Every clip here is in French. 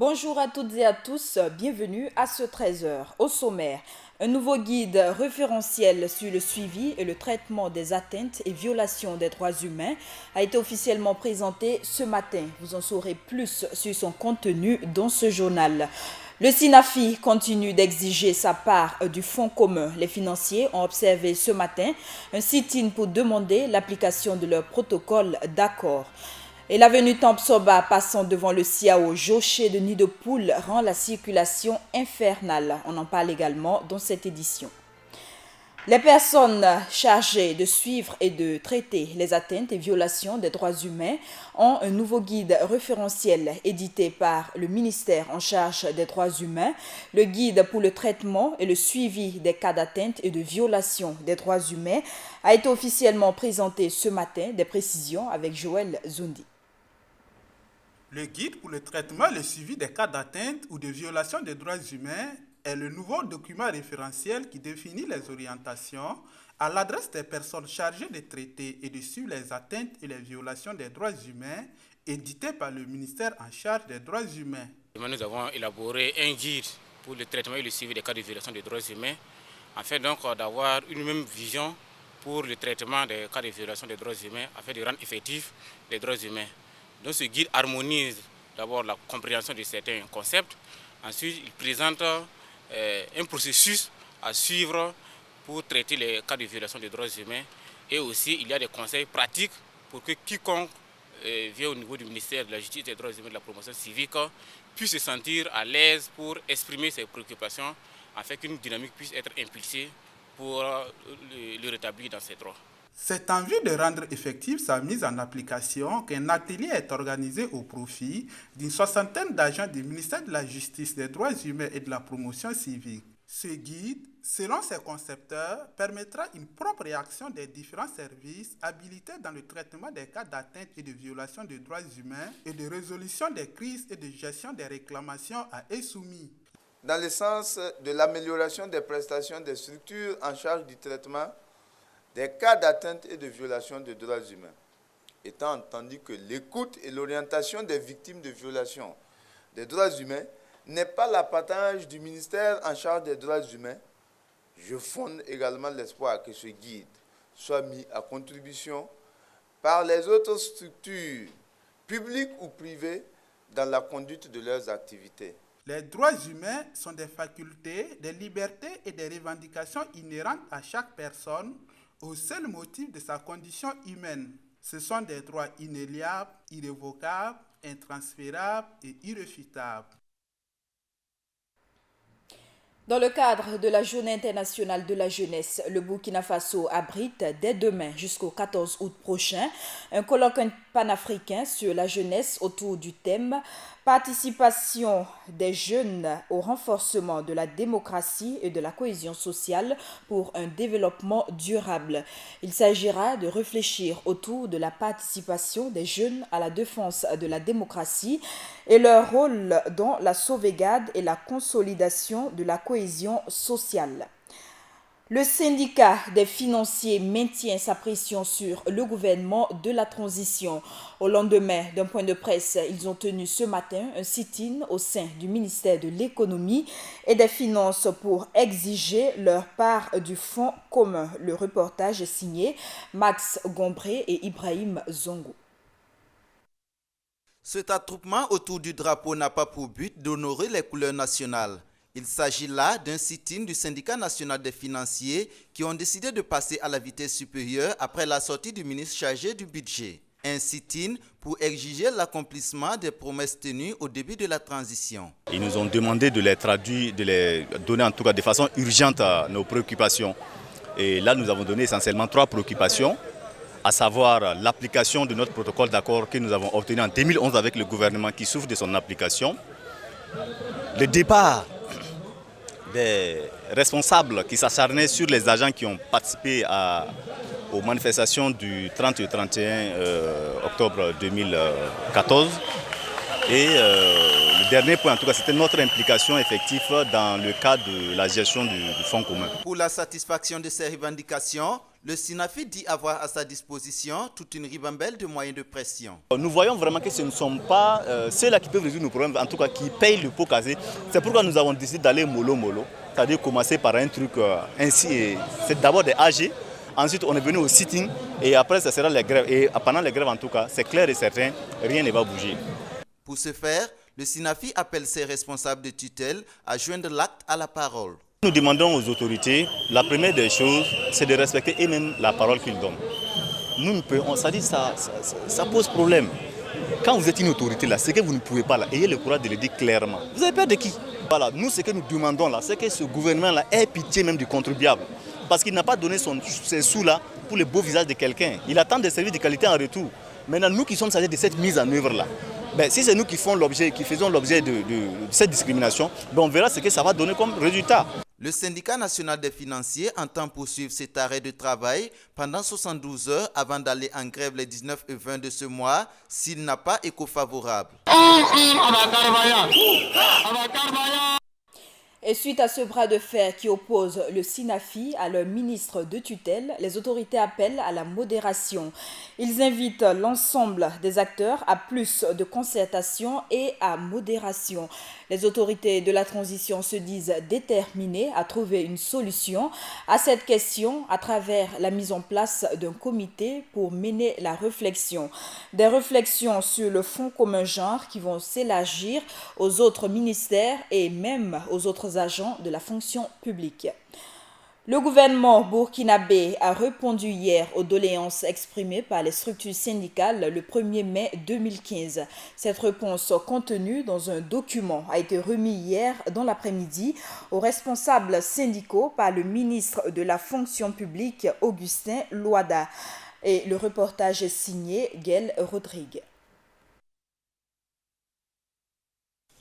Bonjour à toutes et à tous, bienvenue à ce 13h. Au sommaire, un nouveau guide référentiel sur le suivi et le traitement des atteintes et violations des droits humains a été officiellement présenté ce matin. Vous en saurez plus sur son contenu dans ce journal. Le SINAFI continue d'exiger sa part du fonds commun. Les financiers ont observé ce matin un sit-in pour demander l'application de leur protocole d'accord. Et l'avenue Tempsoba passant devant le Siao Joché de Nid de Poule rend la circulation infernale. On en parle également dans cette édition. Les personnes chargées de suivre et de traiter les atteintes et violations des droits humains ont un nouveau guide référentiel édité par le ministère en charge des droits humains. Le guide pour le traitement et le suivi des cas d'atteinte et de violation des droits humains a été officiellement présenté ce matin. Des précisions avec Joël Zundi. Le guide pour le traitement et le suivi des cas d'atteinte ou de violation des droits humains est le nouveau document référentiel qui définit les orientations à l'adresse des personnes chargées de traiter et de suivre les atteintes et les violations des droits humains, édité par le ministère en charge des droits humains. Nous avons élaboré un guide pour le traitement et le suivi des cas de violation des droits humains, afin donc d'avoir une même vision pour le traitement des cas de violation des droits humains, afin de rendre effectifs les droits humains. Donc ce guide harmonise d'abord la compréhension de certains concepts. Ensuite, il présente un processus à suivre pour traiter les cas de violation des droits humains. Et aussi, il y a des conseils pratiques pour que quiconque vient au niveau du ministère de la Justice, des droits humains et de la promotion civique puisse se sentir à l'aise pour exprimer ses préoccupations afin qu'une dynamique puisse être impulsée pour le rétablir dans ses droits. C'est en vue de rendre effective sa mise en application qu'un atelier est organisé au profit d'une soixantaine d'agents du ministère de la Justice, des droits humains et de la promotion civique. Ce guide, selon ses concepteurs, permettra une propre réaction des différents services habilités dans le traitement des cas d'atteinte et de violation des droits humains et de résolution des crises et de gestion des réclamations à eux soumis. Dans le sens de l'amélioration des prestations des structures en charge du traitement des cas d'atteinte et de violation des droits humains, étant entendu que l'écoute et l'orientation des victimes de violation des droits humains n'est pas l'apanage du ministère en charge des droits humains, je fonde également l'espoir que ce guide soit mis à contribution par les autres structures, publiques ou privées, dans la conduite de leurs activités. Les droits humains sont des facultés, des libertés et des revendications inhérentes à chaque personne au seul motif de sa condition humaine. Ce sont des droits inéliables, irrévocables, intransférables et irréfutables. Dans le cadre de la Journée internationale de la jeunesse, le Burkina Faso abrite dès demain jusqu'au 14 août prochain un colloque panafricain sur la jeunesse autour du thème « Participation des jeunes au renforcement de la démocratie et de la cohésion sociale pour un développement durable ». Il s'agira de réfléchir autour de la participation des jeunes à la défense de la démocratie et leur rôle dans la sauvegarde et la consolidation de la cohésion sociale. Le syndicat des financiers maintient sa pression sur le gouvernement de la transition. Au lendemain d'un point de presse, ils ont tenu ce matin un sit-in au sein du ministère de l'économie et des finances pour exiger leur part du fonds commun. Le reportage est signé Max Gombré et Ibrahim Zongo. Cet attroupement autour du drapeau n'a pas pour but d'honorer les couleurs nationales. Il s'agit là d'un sit-in du syndicat national des financiers qui ont décidé de passer à la vitesse supérieure après la sortie du ministre chargé du budget. Un sit-in pour exiger l'accomplissement des promesses tenues au début de la transition. Ils nous ont demandé de les traduire, de les donner en tout cas de façon urgente à nos préoccupations. Et là, nous avons donné essentiellement 3 préoccupations, à savoir l'application de notre protocole d'accord que nous avons obtenu en 2011 avec le gouvernement qui souffre de son application, le départ des responsables qui s'acharnaient sur les agents qui ont participé aux manifestations du 30 et 31 octobre 2014. Et le dernier point, en tout cas, c'était notre implication effective dans le cadre de la gestion du fonds commun. Pour la satisfaction de ces revendications, Le SYNAFI dit avoir à sa disposition toute une ribambelle de moyens de pression. Nous voyons vraiment que ce ne sont pas ceux-là qui peuvent résoudre nos problèmes, en tout cas qui payent le pot cassé. C'est pourquoi nous avons décidé d'aller mollo-mollo, c'est-à-dire commencer par un truc ainsi. C'est d'abord des AG, ensuite on est venu au sitting et après ça sera les grèves. Et pendant les grèves en tout cas, c'est clair et certain, rien ne va bouger. Pour ce faire, le SYNAFI appelle ses responsables de tutelle à joindre l'acte à la parole. Nous demandons aux autorités, la première des choses, c'est de respecter eux-mêmes la parole qu'ils donnent. Nous ne pouvons, ça pose problème. Quand vous êtes une autorité là, c'est que vous ne pouvez pas là, ayez le courage de le dire clairement. Vous avez peur de qui? Voilà, nous ce que nous demandons là, c'est que ce gouvernement là ait pitié même du contribuable. Parce qu'il n'a pas donné ses sous là pour le beau visage de quelqu'un. Il attend des services de qualité en retour. Maintenant, nous qui sommes chargés de cette mise en œuvre là, ben, si c'est nous qui faisons l'objet de cette discrimination, ben, on verra ce que ça va donner comme résultat. Le syndicat national des financiers entend poursuivre cet arrêt de travail pendant 72 heures avant d'aller en grève les 19 et 20 de ce mois s'il n'a pas écho favorable. Et suite à ce bras de fer qui oppose le SYNAFI à leur ministre de tutelle, les autorités appellent à la modération. Ils invitent l'ensemble des acteurs à plus de concertation et à modération. Les autorités de la transition se disent déterminées à trouver une solution à cette question à travers la mise en place d'un comité pour mener la réflexion. Des réflexions sur le fonds commun genre qui vont s'élargir aux autres ministères et même aux autres agents de la fonction publique. Le gouvernement burkinabé a répondu hier aux doléances exprimées par les structures syndicales le 1er mai 2015. Cette réponse contenue dans un document a été remis hier dans l'après-midi aux responsables syndicaux par le ministre de la fonction publique Augustin Loada. Et le reportage est signé Gaël Rodrigue.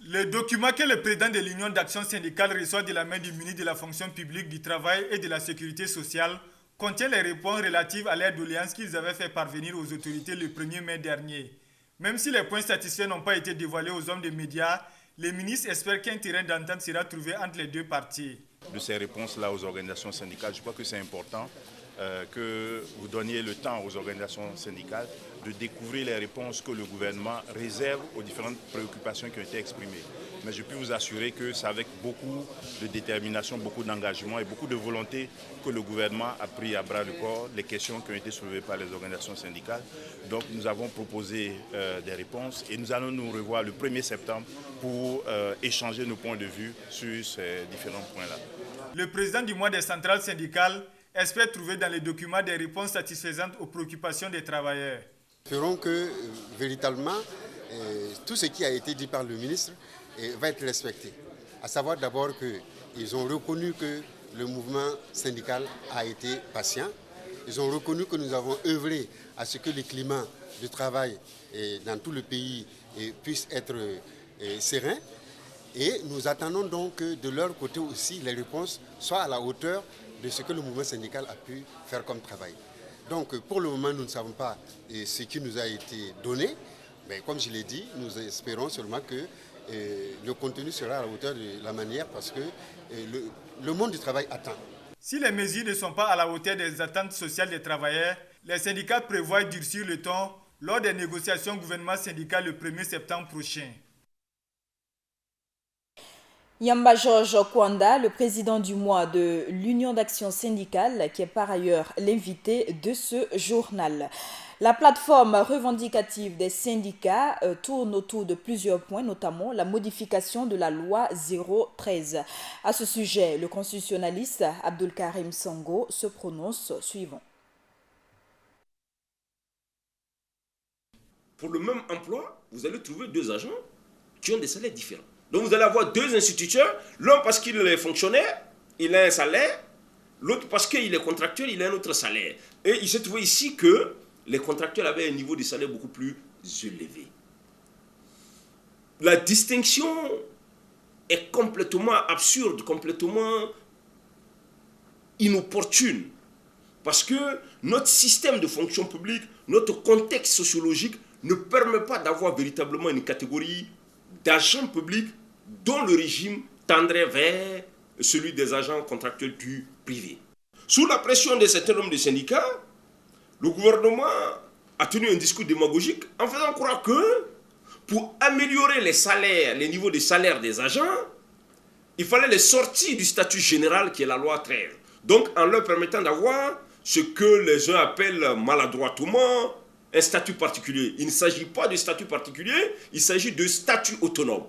Le document que le président de l'Union d'action syndicale reçoit de la main du ministre de la fonction publique, du travail et de la sécurité sociale contient les réponses relatives à leurs doléances qu'ils avaient fait parvenir aux autorités le 1er mai dernier. Même si les points satisfaits n'ont pas été dévoilés aux hommes des médias, les ministres espèrent qu'un terrain d'entente sera trouvé entre les deux parties. De ces réponses-là aux organisations syndicales, je crois que c'est important que vous donniez le temps aux organisations syndicales de découvrir les réponses que le gouvernement réserve aux différentes préoccupations qui ont été exprimées. Mais je peux vous assurer que c'est avec beaucoup de détermination, beaucoup d'engagement et beaucoup de volonté que le gouvernement a pris à bras le corps les questions qui ont été soulevées par les organisations syndicales. Donc nous avons proposé des réponses et nous allons nous revoir le 1er septembre pour échanger nos points de vue sur ces différents points-là. Le président du mois des centrales syndicales espère trouver dans les documents des réponses satisfaisantes aux préoccupations des travailleurs. Ferons que véritablement tout ce qui a été dit par le ministre va être respecté. À savoir d'abord qu'ils ont reconnu que le mouvement syndical a été patient. Ils ont reconnu que nous avons œuvré à ce que le climat de travail dans tout le pays puisse être serein. Et nous attendons donc que de leur côté aussi les réponses soient à la hauteur de ce que le mouvement syndical a pu faire comme travail. Donc pour le moment, nous ne savons pas ce qui nous a été donné, mais comme je l'ai dit, nous espérons seulement que le contenu sera à la hauteur de la manière parce que le monde du travail attend. Si les mesures ne sont pas à la hauteur des attentes sociales des travailleurs, les syndicats prévoient durcir le ton lors des négociations gouvernement syndical le 1er septembre prochain. Yamba Georges Kwanda, le président du mois de l'Union d'action syndicale, qui est par ailleurs l'invité de ce journal. La plateforme revendicative des syndicats tourne autour de plusieurs points, notamment la modification de la loi 013. À ce sujet, le constitutionnaliste Abdul Karim Sango se prononce suivant. Pour le même emploi, vous allez trouver deux agents qui ont des salaires différents. Donc vous allez avoir deux instituteurs, l'un parce qu'il est fonctionnaire, il a un salaire, l'autre parce qu'il est contractuel, il a un autre salaire. Et il s'est trouvé ici que les contractuels avaient un niveau de salaire beaucoup plus élevé. La distinction est complètement absurde, complètement inopportune. Parce que notre système de fonction publique, notre contexte sociologique ne permet pas d'avoir véritablement une catégorie d'agents publics dont le régime tendrait vers celui des agents contractuels du privé. Sous la pression d'un certain nombre de syndicats, le gouvernement a tenu un discours démagogique en faisant croire que pour améliorer les salaires, les niveaux de salaire des agents, il fallait les sortir du statut général qui est la loi 13. Donc en leur permettant d'avoir ce que les uns appellent maladroitement un statut particulier. Il ne s'agit pas de statut particulier, il s'agit de statut autonome.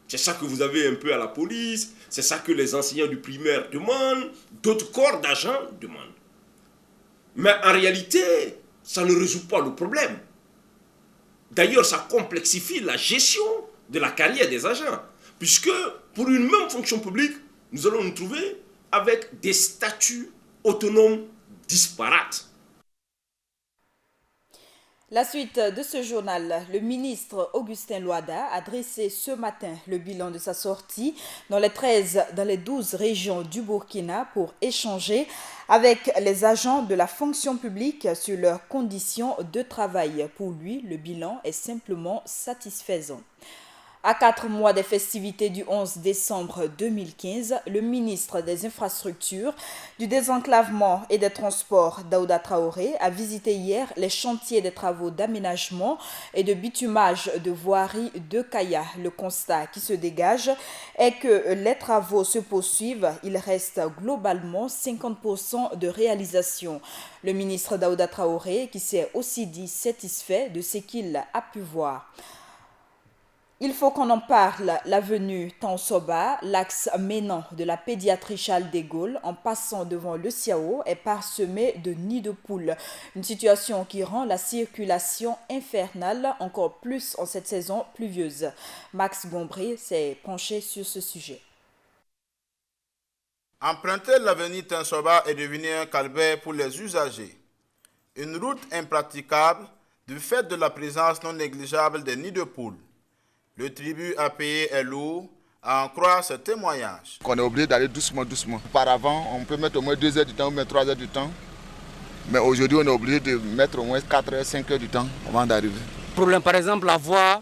C'est ça que vous avez un peu à la police, c'est ça que les enseignants du primaire demandent, d'autres corps d'agents demandent. Mais en réalité, ça ne résout pas le problème. D'ailleurs, ça complexifie la gestion de la carrière des agents. Puisque pour une même fonction publique, nous allons nous trouver avec des statuts autonomes disparates. La suite de ce journal, le ministre Augustin Loada a dressé ce matin le bilan de sa sortie dans les 12 régions du Burkina pour échanger avec les agents de la fonction publique sur leurs conditions de travail. Pour lui, le bilan est simplement satisfaisant. À 4 mois des festivités du 11 décembre 2015, le ministre des Infrastructures, du Désenclavement et des Transports, Daouda Traoré, a visité hier les chantiers des travaux d'aménagement et de bitumage de voirie de Kaya. Le constat qui se dégage est que les travaux se poursuivent. Il reste globalement 50% de réalisation. Le ministre Daouda Traoré, qui s'est aussi dit satisfait de ce qu'il a pu voir. Il faut qu'on en parle. L'avenue Tansoba, l'axe menant de la pédiatrie Charles de Gaulle, en passant devant le Siao, est parsemé de nids de poules. Une situation qui rend la circulation infernale, encore plus en cette saison pluvieuse. Max Gombry s'est penché sur ce sujet. Emprunter l'avenue Tansoba est devenu un calvaire pour les usagers. Une route impraticable du fait de la présence non négligeable des nids de poules. Le tribut à payer est lourd, à en croire ce témoignage. On est obligé d'aller doucement. Auparavant, on peut mettre au moins 2 heures du temps ou même 3 heures du temps. Mais aujourd'hui, on est obligé de mettre au moins 4 heures, 5 heures du temps avant d'arriver. Problème, par exemple, la voie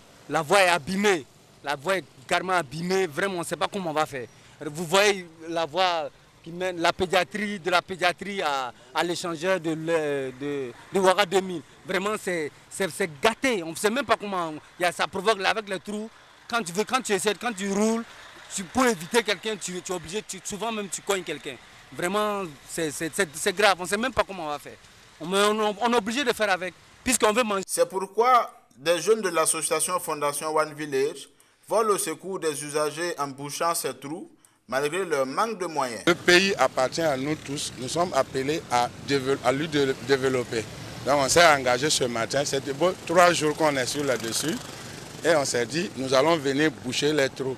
est abîmée. La voie est carrément abîmée. Vraiment, on ne sait pas comment on va faire. Vous voyez la voie qui mène de la pédiatrie à l'échangeur de Ouaga 2000. Vraiment, c'est gâté. On ne sait même pas comment. Ça provoque avec les trous. Quand tu roules, pour éviter quelqu'un, tu es obligé, souvent même tu cognes quelqu'un. Vraiment, c'est grave. On ne sait même pas comment on va faire. On est obligé de faire avec, puisqu'on veut manger. C'est pourquoi des jeunes de l'association Fondation One Village volent au secours des usagers en bouchant ces trous, malgré leur manque de moyens. Le pays appartient à nous tous. Nous sommes appelés à lui développer. Donc on s'est engagé ce matin. C'était 3 jours qu'on est sur là-dessus. Et on s'est dit, nous allons venir boucher les trous.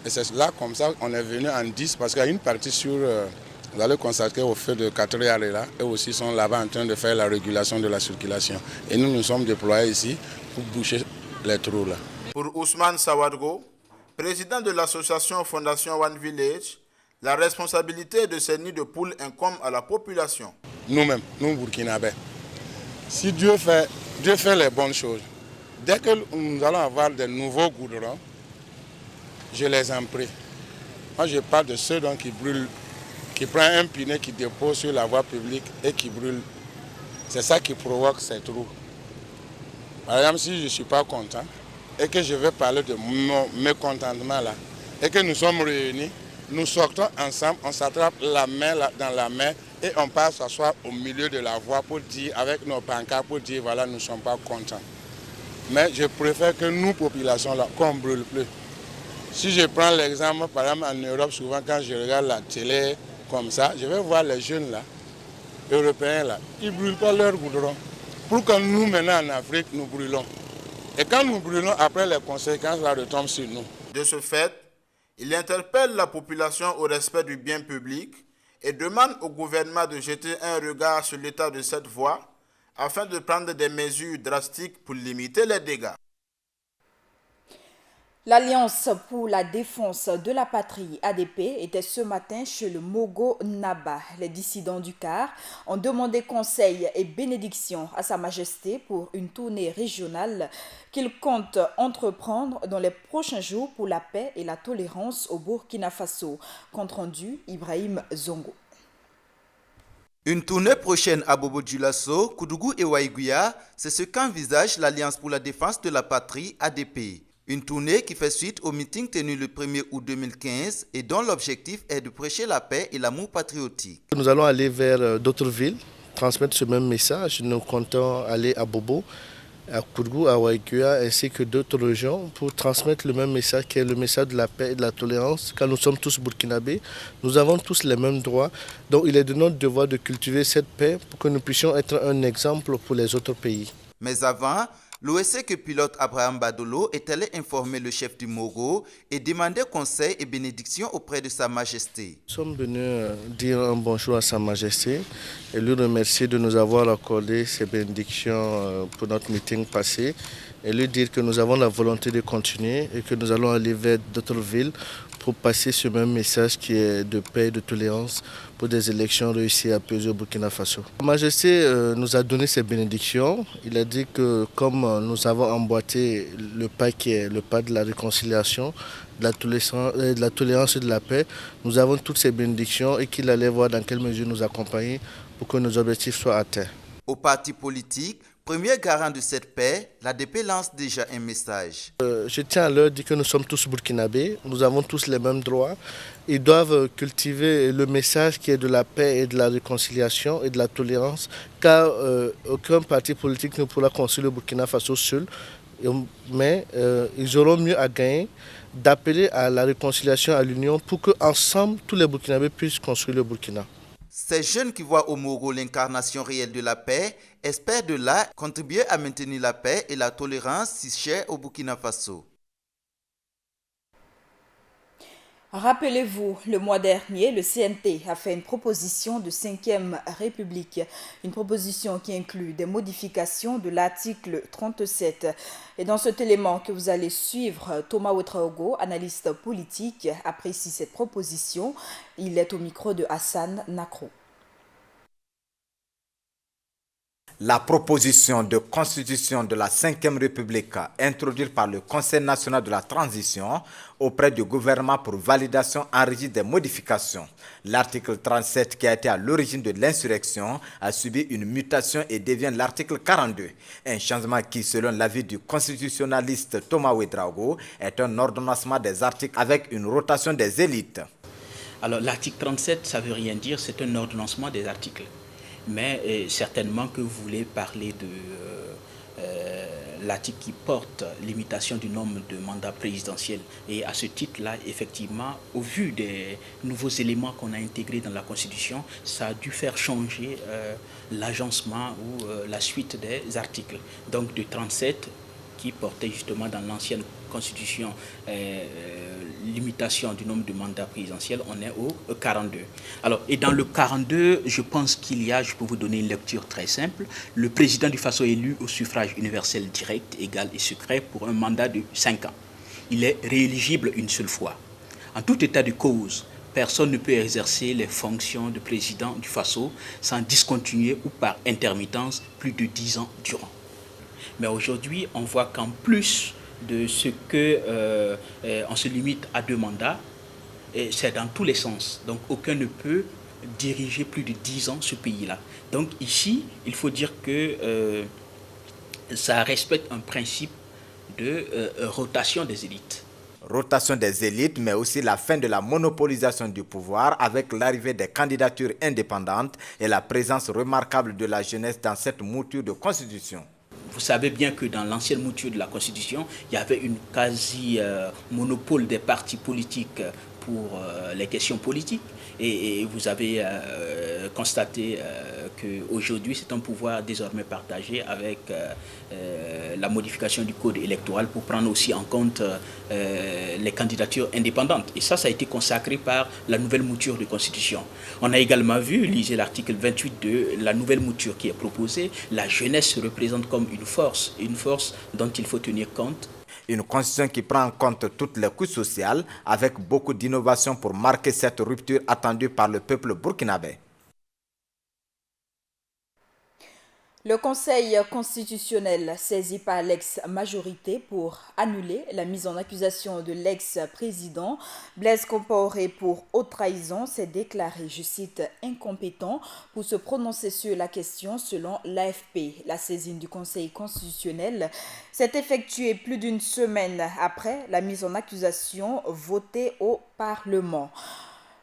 Et c'est là, comme ça, on est venu en 10. Parce qu'il y a une partie sur, vous allez constater au feu de 4 heures là. Eux aussi sont là-bas en train de faire la régulation de la circulation. Et nous sommes déployés ici pour boucher les trous là. Pour Ousmane Sawadgo, président de l'association Fondation One Village, la responsabilité de ces nids de poules incombe à la population. Nous-mêmes, nous Burkinabés, si Dieu fait les bonnes choses, dès que nous allons avoir de nouveaux goudrons, je les en prie. Moi, je parle de ceux qui brûlent, qui prennent un pneu qui dépose sur la voie publique et qui brûle. C'est ça qui provoque ces trous. Par exemple, si je ne suis pas content et que je vais parler de mon mécontentement là, et que nous sommes réunis, nous sortons ensemble, on s'attrape la main dans la main et on part s'asseoir au milieu de la voie pour dire, avec nos pancartes, pour dire voilà, nous ne sommes pas contents. Mais je préfère que nous, population là, qu'on ne brûle plus. Si je prends l'exemple, par exemple, en Europe, souvent quand je regarde la télé comme ça, je vais voir les jeunes là, européens là, ils ne brûlent pas leur goudron. Pour que nous, maintenant en Afrique, nous brûlons. Et quand nous brûlons, après les conséquences là retombent sur nous. De ce fait, il interpelle la population au respect du bien public et demande au gouvernement de jeter un regard sur l'état de cette voie afin de prendre des mesures drastiques pour limiter les dégâts. L'Alliance pour la défense de la patrie, ADP, était ce matin chez le Mogo Naba. Les dissidents du CAR ont demandé conseil et bénédiction à Sa Majesté pour une tournée régionale qu'il compte entreprendre dans les prochains jours pour la paix et la tolérance au Burkina Faso. Compte rendu, Ibrahim Zongo. Une tournée prochaine à Bobo-Dioulasso, Koudougou et Waïgouya, c'est ce qu'envisage l'Alliance pour la défense de la patrie ADP. Une tournée qui fait suite au meeting tenu le 1er août 2015 et dont l'objectif est de prêcher la paix et l'amour patriotique. Nous allons aller vers d'autres villes, transmettre ce même message. Nous comptons aller à Bobo, à Koudougou, à Waïgouya ainsi que d'autres régions pour transmettre le même message qui est le message de la paix et de la tolérance. Car nous sommes tous burkinabés, nous avons tous les mêmes droits. Donc il est de notre devoir de cultiver cette paix pour que nous puissions être un exemple pour les autres pays. Mais avant, l'OSC que pilote Abraham Badolo est allé informer le chef du Moro et demander conseil et bénédiction auprès de Sa Majesté. Nous sommes venus dire un bonjour à Sa Majesté et lui remercier de nous avoir accordé ces bénédictions pour notre meeting passé et lui dire que nous avons la volonté de continuer et que nous allons aller vers d'autres villes pour passer ce même message qui est de paix et de tolérance pour des élections réussies à Apaisées au Burkina Faso. Sa Majesté nous a donné ses bénédictions. Il a dit que comme nous avons emboîté le pas qui est le pas de la réconciliation, de la tolérance et de la paix, nous avons toutes ces bénédictions et qu'il allait voir dans quelle mesure nous accompagner pour que nos objectifs soient atteints. Aux partis politiques, premier garant de cette paix, l'ADP lance déjà un message. Je tiens à leur dire que nous sommes tous burkinabés, nous avons tous les mêmes droits. Ils doivent cultiver le message qui est de la paix et de la réconciliation et de la tolérance, car aucun parti politique ne pourra construire le Burkina Faso seul. Mais ils auront mieux à gagner d'appeler à la réconciliation, à l'union, pour qu'ensemble, tous les Burkinabés puissent construire le Burkina. Ces jeunes qui voient au Moro l'incarnation réelle de la paix espèrent de là contribuer à maintenir la paix et la tolérance si chères au Burkina Faso. Rappelez-vous, le mois dernier, le CNT a fait une proposition de 5e République, une proposition qui inclut des modifications de l'article 37. Et dans cet élément que vous allez suivre, Thomas Ouetraogo, analyste politique, apprécie cette proposition. Il est au micro de Hassan Nakro. La proposition de constitution de la 5e République introduite par le Conseil national de la transition auprès du gouvernement pour validation enrichit des modifications. L'article 37 qui a été à l'origine de l'insurrection a subi une mutation et devient l'article 42. Un changement qui, selon l'avis du constitutionnaliste Thomas Ouetraogo, est un ordonnancement des articles avec une rotation des élites. Alors l'article 37, ça ne veut rien dire, c'est un ordonnancement des articles. Mais certainement que vous voulez parler de l'article qui porte limitation du nombre de mandats présidentiels. Et à ce titre-là, effectivement, au vu des nouveaux éléments qu'on a intégrés dans la Constitution, ça a dû faire changer l'agencement ou la suite des articles. Donc de 37, qui portait justement dans l'ancienne Constitution limitation du nombre de mandats présidentiels, on est au 42. Alors, et dans le 42, je pense qu'il y a, je peux vous donner une lecture très simple, le président du Faso élu au suffrage universel direct, égal et secret pour un mandat de 5 ans. Il est rééligible une seule fois. En tout état de cause, personne ne peut exercer les fonctions de président du Faso sans discontinuer ou par intermittence plus de 10 ans durant. Mais aujourd'hui, on voit qu'en plus de ce que on se limite à 2 mandats, et c'est dans tous les sens. Donc aucun ne peut diriger plus de 10 ans ce pays-là. Donc ici, il faut dire que ça respecte un principe de rotation des élites. Rotation des élites, mais aussi la fin de la monopolisation du pouvoir avec l'arrivée des candidatures indépendantes et la présence remarquable de la jeunesse dans cette mouture de constitution. Vous savez bien que dans l'ancienne mouture de la Constitution, il y avait une quasi-monopole des partis politiques pour les questions politiques. Et vous avez constaté qu'aujourd'hui, c'est un pouvoir désormais partagé avec la modification du code électoral pour prendre aussi en compte les candidatures indépendantes. Et ça a été consacré par la nouvelle mouture de Constitution. On a également vu, lisez l'article 28 de la nouvelle mouture qui est proposée, la jeunesse se représente comme une force dont il faut tenir compte. Une constitution qui prend en compte toutes les couches sociales avec beaucoup d'innovations pour marquer cette rupture attendue par le peuple burkinabé. Le Conseil constitutionnel, saisi par l'ex-majorité pour annuler la mise en accusation de l'ex-président Blaise Compaoré pour haute trahison, s'est déclaré, je cite, incompétent pour se prononcer sur la question selon l'AFP. La saisine du Conseil constitutionnel s'est effectuée plus d'une semaine après la mise en accusation votée au Parlement.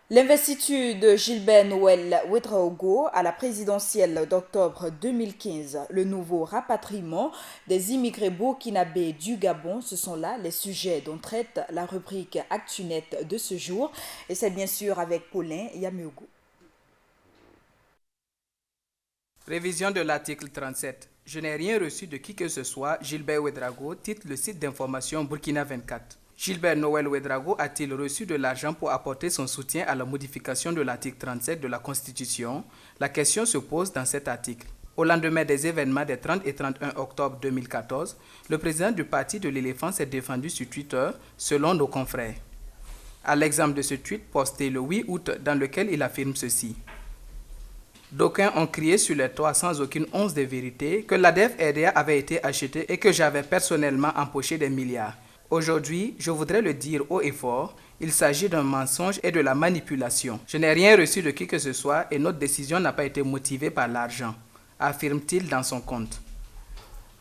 L'investiture de Gilbert Noël Ouedraogo à la présidentielle d'octobre 2015, le nouveau rapatriement des immigrés burkinabés du Gabon, ce sont là les sujets dont traite la rubrique ActuNet de ce jour. Et c'est bien sûr avec Paulin Yameogo. Révision de l'article 37. Je n'ai rien reçu de qui que ce soit, Gilbert Ouedraogo, titre le site d'information Burkina 24. Gilbert Noël Ouedraogo a-t-il reçu de l'argent pour apporter son soutien à la modification de l'article 37 de la Constitution? La question se pose dans cet article. Au lendemain des événements des 30 et 31 octobre 2014, le président du parti de l'éléphant s'est défendu sur Twitter, selon nos confrères. À l'exemple de ce tweet posté le 8 août dans lequel il affirme ceci. D'aucuns ont crié sur les toits sans aucune once de vérité que l'ADF RDA avait été acheté et que j'avais personnellement empoché des milliards. Aujourd'hui, je voudrais le dire haut et fort, il s'agit d'un mensonge et de la manipulation. Je n'ai rien reçu de qui que ce soit et notre décision n'a pas été motivée par l'argent, affirme-t-il dans son compte.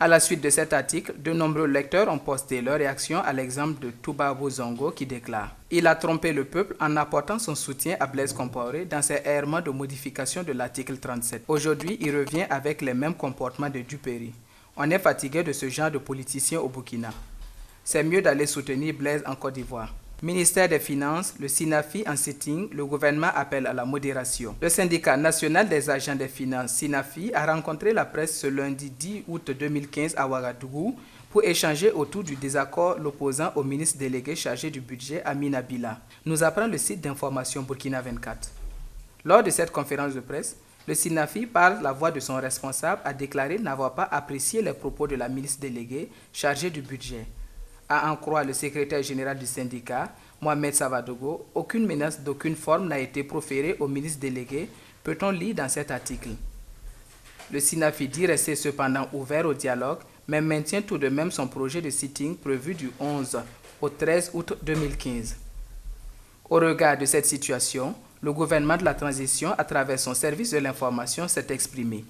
À la suite de cet article, de nombreux lecteurs ont posté leur réaction à l'exemple de Toubabou Zongo qui déclare « Il a trompé le peuple en apportant son soutien à Blaise Compaoré dans ses errements de modification de l'article 37. Aujourd'hui, il revient avec les mêmes comportements de duperie. On est fatigué de ce genre de politiciens au Burkina. C'est mieux d'aller soutenir Blaise en Côte d'Ivoire. » Ministère des Finances, le SINAFI en sitting, le gouvernement appelle à la modération. Le syndicat national des agents des finances, SINAFI, a rencontré la presse ce lundi 10 août 2015 à Ouagadougou pour échanger autour du désaccord l'opposant au ministre délégué chargé du budget, Amina Bila, nous apprend le site d'information Burkina 24. Lors de cette conférence de presse, le SINAFI, par la voix de son responsable, a déclaré n'avoir pas apprécié les propos de la ministre déléguée chargée du budget. À en croire le secrétaire général du syndicat, Mohamed Savadogo, aucune menace d'aucune forme n'a été proférée au ministre délégué, peut-on lire dans cet article. Le SINAFI dit rester cependant ouvert au dialogue, mais maintient tout de même son projet de sitting prévu du 11 au 13 août 2015. Au regard de cette situation, le gouvernement de la transition, à travers son service de l'information, s'est exprimé.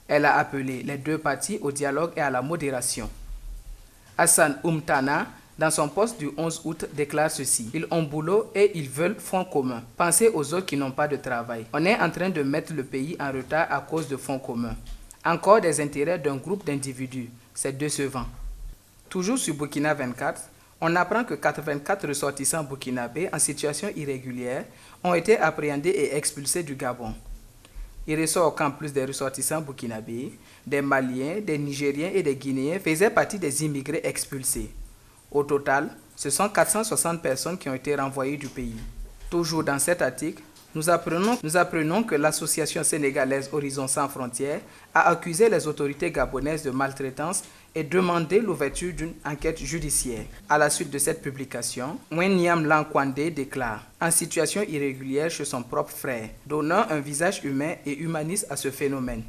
Elle a appelé les deux parties au dialogue et à la modération. Hassan Oumtana, dans son poste du 11 août, déclare ceci. Ils ont boulot et ils veulent fonds communs. Pensez aux autres qui n'ont pas de travail. On est en train de mettre le pays en retard à cause de fonds communs. Encore des intérêts d'un groupe d'individus. C'est décevant. Toujours sur Burkina 24, on apprend que 84 ressortissants burkinabés en situation irrégulière ont été appréhendés et expulsés du Gabon. Il ressort qu'en plus des ressortissants burkinabés, des Maliens, des Nigériens et des Guinéens faisaient partie des immigrés expulsés. Au total, ce sont 460 personnes qui ont été renvoyées du pays. Toujours dans cet article, nous apprenons que l'association sénégalaise Horizon Sans Frontières a accusé les autorités gabonaises de maltraitance et demandé l'ouverture d'une enquête judiciaire. À la suite de cette publication, Mwenyam Lankwande déclare « En situation irrégulière chez son propre frère, donnant un visage humain et humaniste à ce phénomène. »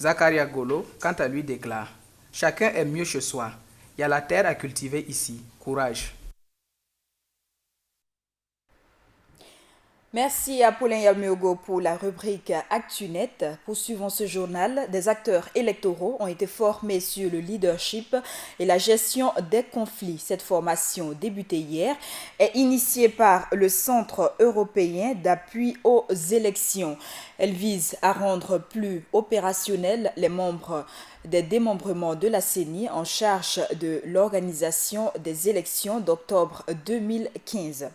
Zakaria Golo, quant à lui, déclare « Chacun est mieux chez soi. Il y a la terre à cultiver ici. Courage. » Merci à Paulin Yameogo pour la rubrique ActuNet. Poursuivons ce journal. Des acteurs électoraux ont été formés sur le leadership et la gestion des conflits. Cette formation, débutée hier, est initiée par le Centre européen d'appui aux élections. Elle vise à rendre plus opérationnels les membres des démembrements de la CENI en charge de l'organisation des élections d'octobre 2015.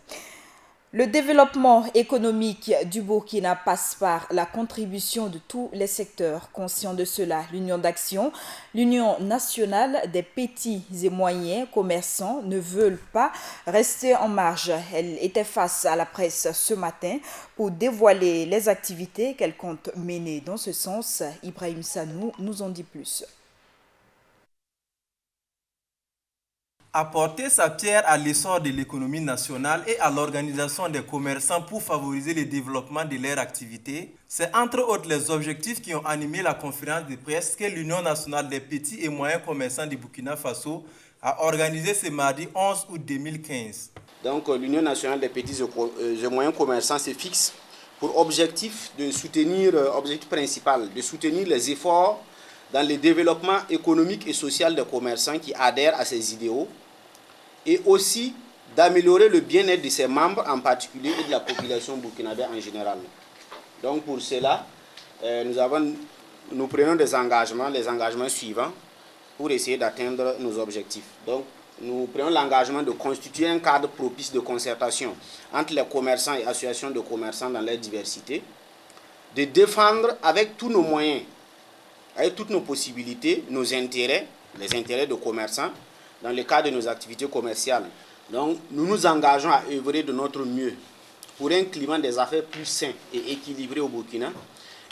Le développement économique du Burkina passe par la contribution de tous les secteurs. Conscient de cela, l'Union d'Action, l'Union nationale des petits et moyens commerçants ne veulent pas rester en marge. Elle était face à la presse ce matin pour dévoiler les activités qu'elle compte mener dans ce sens. Ibrahim Sanou nous en dit plus. Apporter sa pierre à l'essor de l'économie nationale et à l'organisation des commerçants pour favoriser le développement de leur activité, c'est entre autres les objectifs qui ont animé la conférence de presse que l'Union nationale des petits et moyens commerçants du Burkina Faso a organisée ce mardi 11 août 2015. Donc l'Union nationale des petits et moyens commerçants se fixe pour objectif de soutenir, objectif principal, de soutenir les efforts dans le développement économique et social des commerçants qui adhèrent à ces idéaux et aussi d'améliorer le bien-être de ses membres en particulier et de la population burkinabé en général. Donc pour cela, nous prenons des engagements, les engagements suivants pour essayer d'atteindre nos objectifs. Donc nous prenons l'engagement de constituer un cadre propice de concertation entre les commerçants et associations de commerçants dans leur diversité, de défendre avec tous nos moyens, avec toutes nos possibilités, nos intérêts, les intérêts de commerçants, dans le cadre de nos activités commerciales. Donc, nous nous engageons à œuvrer de notre mieux pour un climat des affaires plus sain et équilibré au Burkina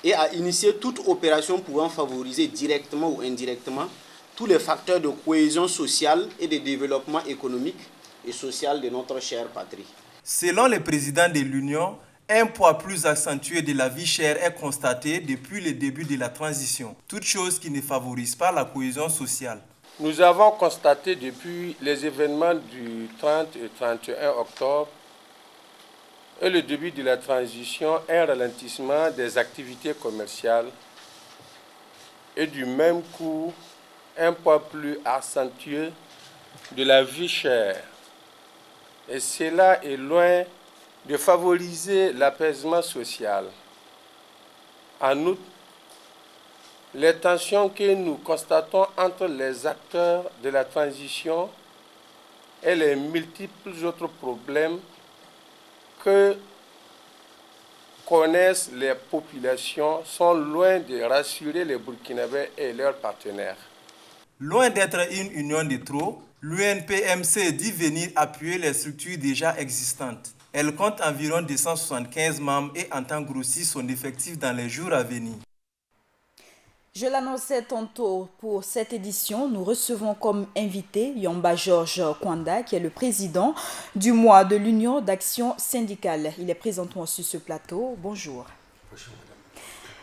et à initier toute opération pouvant favoriser directement ou indirectement tous les facteurs de cohésion sociale et de développement économique et social de notre chère patrie. Selon le président de l'Union, un poids plus accentué de la vie chère est constaté depuis le début de la transition, toute chose qui ne favorise pas la cohésion sociale. Nous avons constaté depuis les événements du 30 et 31 octobre et le début de la transition un ralentissement des activités commerciales et du même coup un poids plus accentué de la vie chère. Et cela est loin de favoriser l'apaisement social. En outre, les tensions que nous constatons entre les acteurs de la transition et les multiples autres problèmes que connaissent les populations sont loin de rassurer les Burkinabés et leurs partenaires. Loin d'être une union de trop, l'UNPMC dit venir appuyer les structures déjà existantes. Elle compte environ 275 membres et entend grossir son effectif dans les jours à venir. Je l'annonçais tantôt, pour cette édition, nous recevons comme invité Yomba Georges Kwanda, qui est le président du mois de l'Union d'action syndicale. Il est présentement sur ce plateau. Bonjour. Bonjour, madame.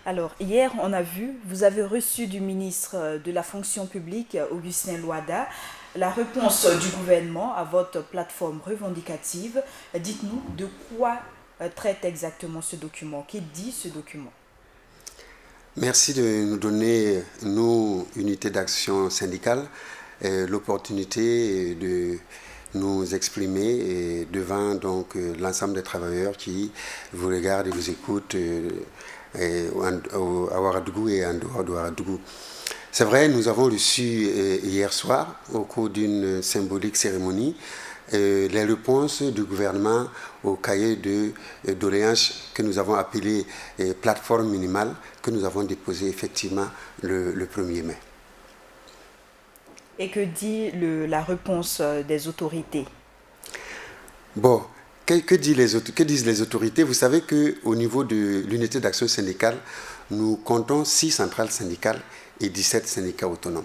Alors, hier, on a vu, vous avez reçu du ministre de la fonction publique, Augustin Louada, la réponse du gouvernement à votre plateforme revendicative. Dites-nous de quoi traite exactement ce document. Que dit ce document? Merci de nous donner, nous, Unité d'action syndicale, l'opportunité de nous exprimer devant donc l'ensemble des travailleurs qui vous regardent et vous écoutent à Ouagadougou et en dehors de Ouagadougou. C'est vrai, nous avons reçu hier soir, au cours d'une symbolique cérémonie, les réponses du gouvernement au cahier de doléances que nous avons appelé plateforme minimale, que nous avons déposé effectivement le 1er mai. Et que dit la réponse des autorités? Bon, que disent les autorités? Vous savez qu'au niveau de l'unité d'action syndicale, nous comptons 6 centrales syndicales et 17 syndicats autonomes.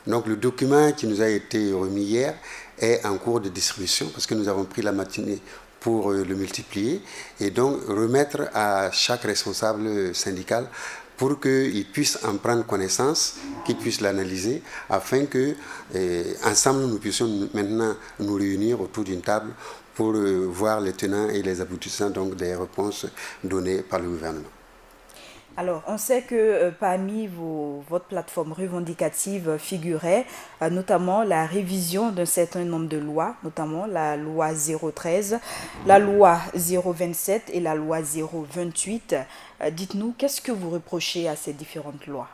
Donc le document qui nous a été remis hier est en cours de distribution parce que nous avons pris la matinée pour le multiplier et donc remettre à chaque responsable syndical pour qu'il puisse en prendre connaissance, qu'il puisse l'analyser afin que ensemble nous puissions maintenant nous réunir autour d'une table pour voir les tenants et les aboutissants donc des réponses données par le gouvernement. Alors, on sait que parmi votre plateforme revendicative figurait notamment la révision d'un certain nombre de lois, notamment la loi 013, la loi 027 et la loi 028. Dites-nous, qu'est-ce que vous reprochez à ces différentes lois?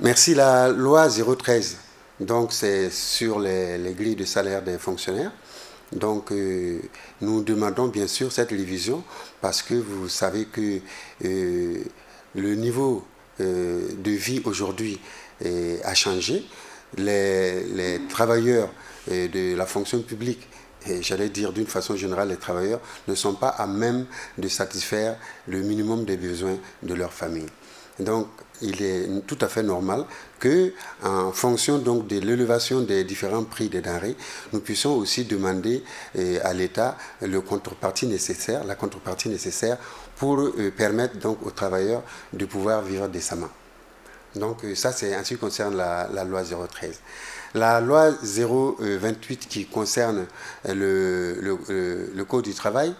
Merci. La loi 013, donc c'est sur les grilles de salaire des fonctionnaires. Donc, nous demandons bien sûr cette révision parce que vous savez que le niveau de vie aujourd'hui a changé. Les travailleurs de la fonction publique et j'allais dire d'une façon générale, les travailleurs ne sont pas à même de satisfaire le minimum des besoins de leur famille. Donc, il est tout à fait normal qu'en fonction donc de l'élévation des différents prix des denrées, nous puissions aussi demander à l'État la contrepartie nécessaire pour permettre donc aux travailleurs de pouvoir vivre décemment. Donc ça, c'est en ce qui concerne la loi 013. La loi 028 qui concerne le Code du travail,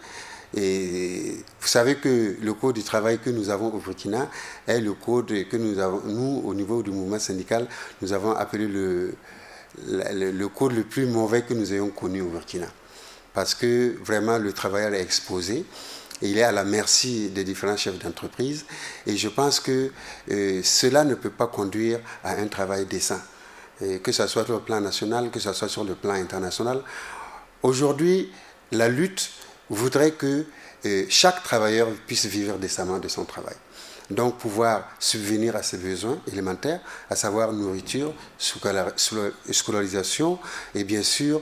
et vous savez que le Code du travail que nous avons au Burkina est le code que nous avons, nous, au niveau du mouvement syndical, nous avons appelé le code le plus mauvais que nous ayons connu au Burkina. Parce que vraiment le travailleur est exposé. Et il est à la merci des différents chefs d'entreprise. Et je pense que cela ne peut pas conduire à un travail décent. Et que ce soit sur le plan national, que ce soit sur le plan international. Aujourd'hui, la lutte voudrait que chaque travailleur puisse vivre décemment de son travail. Donc pouvoir subvenir à ses besoins élémentaires, à savoir nourriture, scolarisation et bien sûr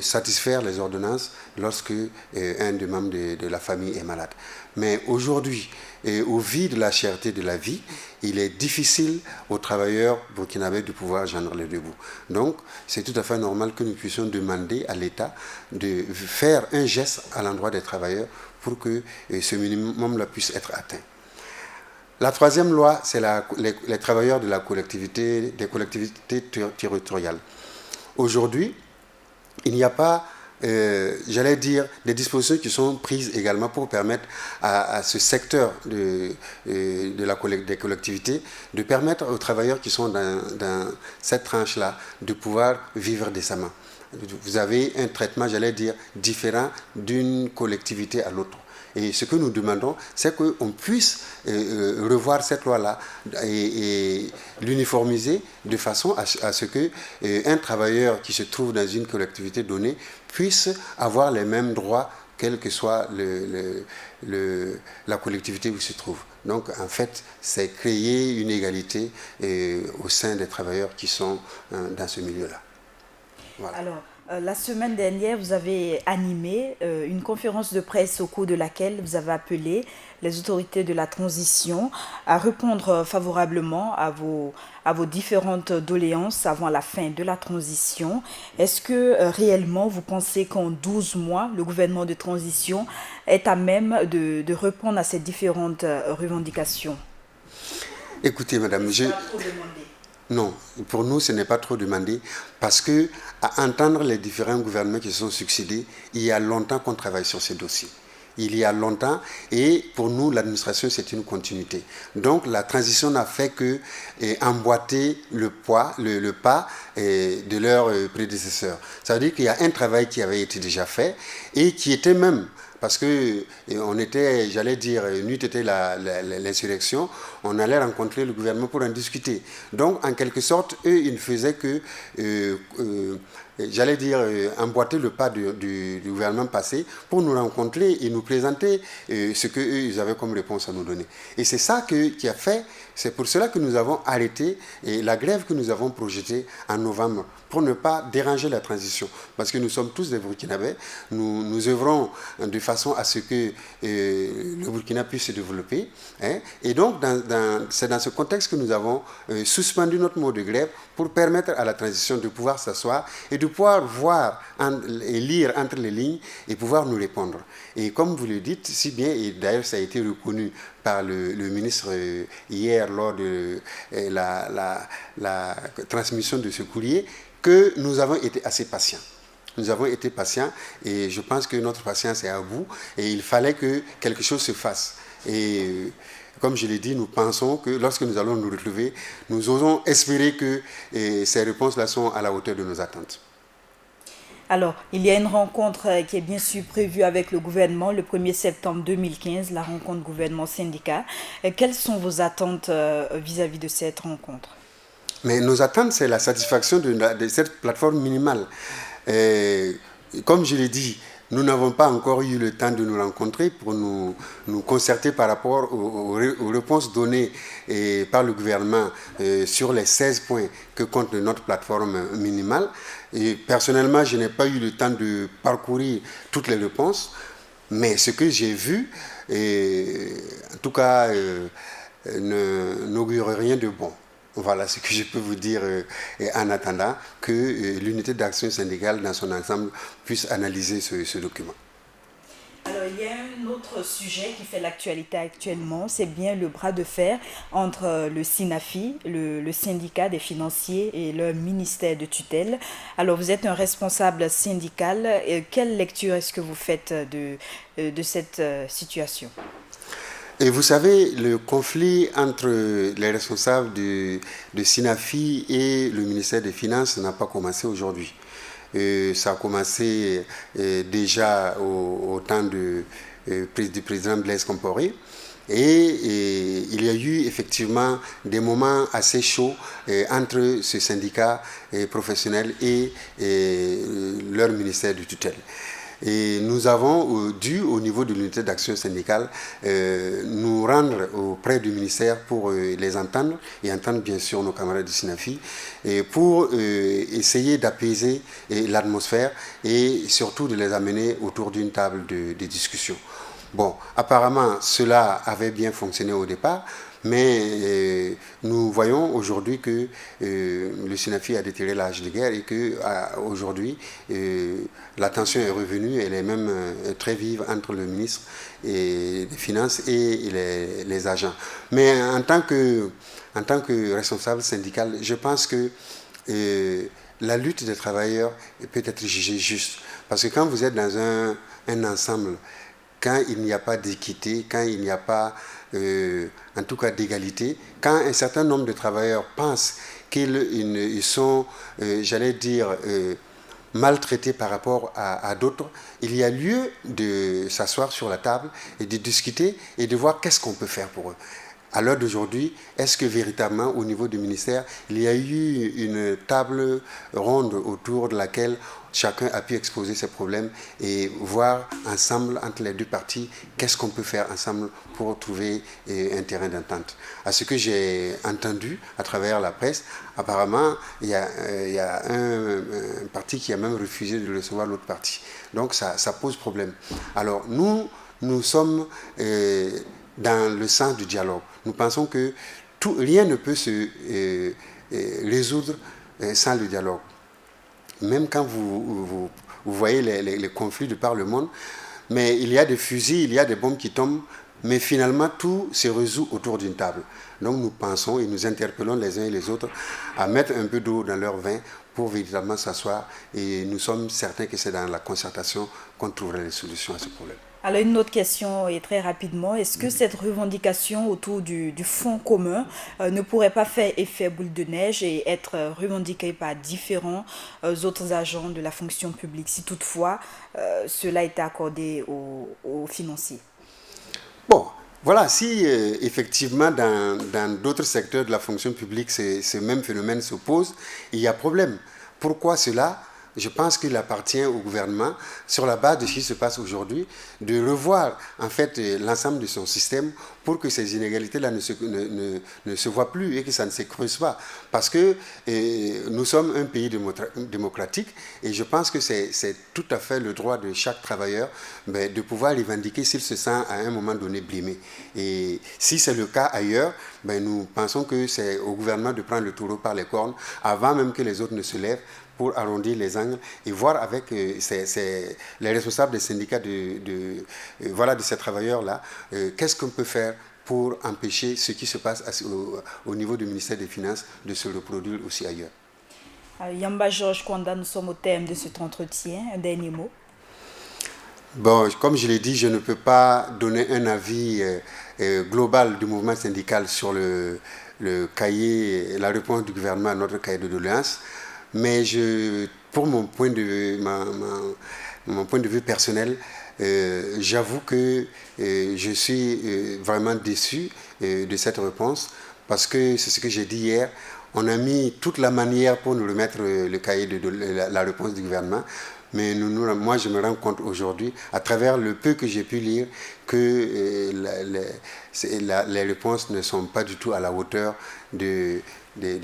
satisfaire les ordonnances lorsque un des membres de la famille est malade. Mais aujourd'hui, au vu de la cherté de la vie, il est difficile aux travailleurs burkinabés de pouvoir joindre les deux bouts. Donc, c'est tout à fait normal que nous puissions demander à l'État de faire un geste à l'endroit des travailleurs pour que ce minimum-là puisse être atteint. La troisième loi, c'est les travailleurs des collectivités territoriales. Aujourd'hui, il n'y a pas, j'allais dire, des dispositions qui sont prises également pour permettre à ce secteur des collectivités de permettre aux travailleurs qui sont dans cette tranche-là de pouvoir vivre décemment. Vous avez un traitement, j'allais dire, différent d'une collectivité à l'autre. Et ce que nous demandons, c'est qu'on puisse revoir cette loi-là et l'uniformiser de façon à ce qu'un travailleur qui se trouve dans une collectivité donnée puisse avoir les mêmes droits, quelle que soit la collectivité où il se trouve. Donc, en fait, c'est créer une égalité au sein des travailleurs qui sont dans ce milieu-là. Voilà. Alors, la semaine dernière, vous avez animé une conférence de presse au cours de laquelle vous avez appelé les autorités de la transition à répondre favorablement à vos différentes doléances avant la fin de la transition. Est-ce que réellement vous pensez qu'en 12 mois, le gouvernement de transition est à même de répondre à ces différentes revendications? Écoutez, madame, non, pour nous, ce n'est pas trop demandé parce que, à entendre les différents gouvernements qui se sont succédés, il y a longtemps qu'on travaille sur ces dossiers. Il y a longtemps, et pour nous, l'administration, c'est une continuité. Donc, la transition n'a fait que emboîter le pas de leurs prédécesseurs. Ça veut dire qu'il y a un travail qui avait été déjà fait et qui était même... Parce que on était, j'allais dire, n'eût été l'insurrection, on allait rencontrer le gouvernement pour en discuter. Donc, en quelque sorte, eux, ils ne faisaient que, j'allais dire, emboîter le pas du gouvernement passé pour nous rencontrer et nous présenter ce qu'eux, ils avaient comme réponse à nous donner. Et c'est ça qui a fait, c'est pour cela que nous avons arrêté la grève que nous avons projetée en novembre, pour ne pas déranger la transition. Parce que nous sommes tous des Burkinabés, nous œuvrons de façon à ce que le Burkina puisse se développer. Hein, et donc, c'est dans ce contexte que nous avons suspendu notre mode de grève pour permettre à la transition de pouvoir s'asseoir et de pouvoir voir et lire entre les lignes et pouvoir nous répondre. Et comme vous le dites, si bien, et d'ailleurs ça a été reconnu par le ministre hier lors de la transmission de ce courrier, que nous avons été assez patients. Nous avons été patients et je pense que notre patience est à bout et il fallait que quelque chose se fasse. Et comme je l'ai dit, nous pensons que lorsque nous allons nous retrouver, nous osons espérer que ces réponses-là sont à la hauteur de nos attentes. Alors, il y a une rencontre qui est bien sûr prévue avec le gouvernement le 1er septembre 2015, la rencontre gouvernement-syndicat. Quelles sont vos attentes vis-à-vis de cette rencontre? Mais nos attentes, c'est la satisfaction de cette plateforme minimale. Comme je l'ai dit, nous n'avons pas encore eu le temps de nous rencontrer pour nous concerter par rapport aux réponses données par le gouvernement sur les 16 points que compte notre plateforme minimale. Et personnellement, je n'ai pas eu le temps de parcourir toutes les réponses, mais ce que j'ai vu, en tout cas, n'augure rien de bon. Voilà ce que je peux vous dire en attendant que l'unité d'action syndicale dans son ensemble puisse analyser ce document. Alors, il y a un autre sujet qui fait l'actualité actuellement, c'est bien le bras de fer entre le SINAFI, le syndicat des financiers et le ministère de tutelle. Alors, vous êtes un responsable syndical. Quelle lecture est-ce que vous faites de cette situation ? Et vous savez, le conflit entre les responsables de SINAFI et le ministère des Finances n'a pas commencé aujourd'hui. Ça a commencé déjà au temps du président Blaise Compaoré. Et il y a eu effectivement des moments assez chauds entre ce syndicat professionnel et leur ministère de tutelle. Et nous avons dû, au niveau de l'unité d'action syndicale, nous rendre auprès du ministère pour les entendre et entendre bien sûr nos camarades du SINAFI et pour essayer d'apaiser l'atmosphère et surtout de les amener autour d'une table de discussion. Bon, apparemment, cela avait bien fonctionné au départ, mais nous voyons aujourd'hui que le SINAFI a déterré l'âge de guerre et qu'aujourd'hui, la tension est revenue, elle est même très vive entre le ministre des Finances et les agents. Mais en tant que responsable syndical, je pense que la lutte des travailleurs peut être jugée juste. Parce que quand vous êtes dans un ensemble, quand il n'y a pas d'équité, quand il n'y a pas, en tout cas d'égalité, quand un certain nombre de travailleurs pensent qu'ils sont, j'allais dire, maltraités par rapport à d'autres, il y a lieu de s'asseoir sur la table et de discuter et de voir qu'est-ce qu'on peut faire pour eux. À l'heure d'aujourd'hui, est-ce que véritablement au niveau du ministère, il y a eu une table ronde autour de laquelle chacun a pu exposer ses problèmes et voir ensemble entre les deux parties qu'est-ce qu'on peut faire ensemble pour trouver un terrain d'entente. À ce que j'ai entendu à travers la presse, apparemment, il y a un parti qui a même refusé de recevoir l'autre parti. Donc ça pose problème. Alors nous sommes dans le sens du dialogue. Nous pensons que rien ne peut se résoudre sans le dialogue. Même quand vous voyez les conflits de par le monde, mais il y a des fusils, il y a des bombes qui tombent, mais finalement tout se résout autour d'une table. Donc nous pensons et nous interpellons les uns et les autres à mettre un peu d'eau dans leur vin pour véritablement s'asseoir et nous sommes certains que c'est dans la concertation qu'on trouvera les solutions à ce problème. Alors une autre question et très rapidement, est-ce que cette revendication autour du fonds commun ne pourrait pas faire effet boule de neige et être revendiquée par différents autres agents de la fonction publique si toutefois cela était accordé aux financiers? Bon, voilà, si effectivement dans d'autres secteurs de la fonction publique ce même phénomène se pose, il y a problème. Pourquoi cela ? Je pense qu'il appartient au gouvernement, sur la base de ce qui se passe aujourd'hui, de revoir en fait l'ensemble de son système pour que ces inégalités-là ne se voient plus et que ça ne se creuse pas. Parce que nous sommes un pays démocratique et je pense que c'est tout à fait le droit de chaque travailleur de pouvoir revendiquer s'il se sent à un moment donné brimé. Et si c'est le cas ailleurs, nous pensons que c'est au gouvernement de prendre le taureau par les cornes avant même que les autres ne se lèvent pour arrondir les angles et voir avec les responsables des syndicats de ces travailleurs-là, qu'est-ce qu'on peut faire pour empêcher ce qui se passe au niveau du ministère des Finances de se reproduire aussi ailleurs. Yamba Georges Kwanda, nous sommes au terme de cet entretien. Un dernier mot. Bon, comme je l'ai dit, je ne peux pas donner un avis global du mouvement syndical sur le cahier, la réponse du gouvernement à notre cahier de doléances. Mais pour mon point de vue personnel, j'avoue que je suis vraiment déçu de cette réponse parce que c'est ce que j'ai dit hier. On a mis toute la manière pour nous remettre le cahier de la réponse du gouvernement, Mais moi, je me rends compte aujourd'hui, à travers le peu que j'ai pu lire, que les réponses ne sont pas du tout à la hauteur de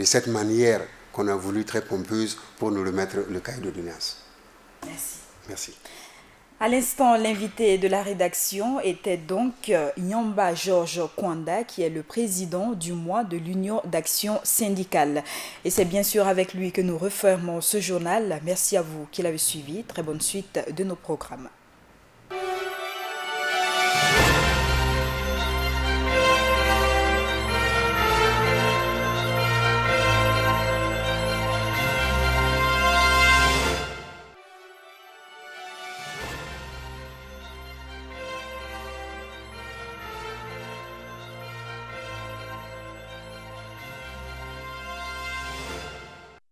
cette manière qu'on a voulu très pompeuse pour nous remettre le cahier de doléances. Merci. Merci. À l'instant, l'invité de la rédaction était donc Nyamba Georges Kwanda, qui est le président du mois de l'Union d'action syndicale. Et c'est bien sûr avec lui que nous refermons ce journal. Merci à vous qui l'avez suivi. Très bonne suite de nos programmes.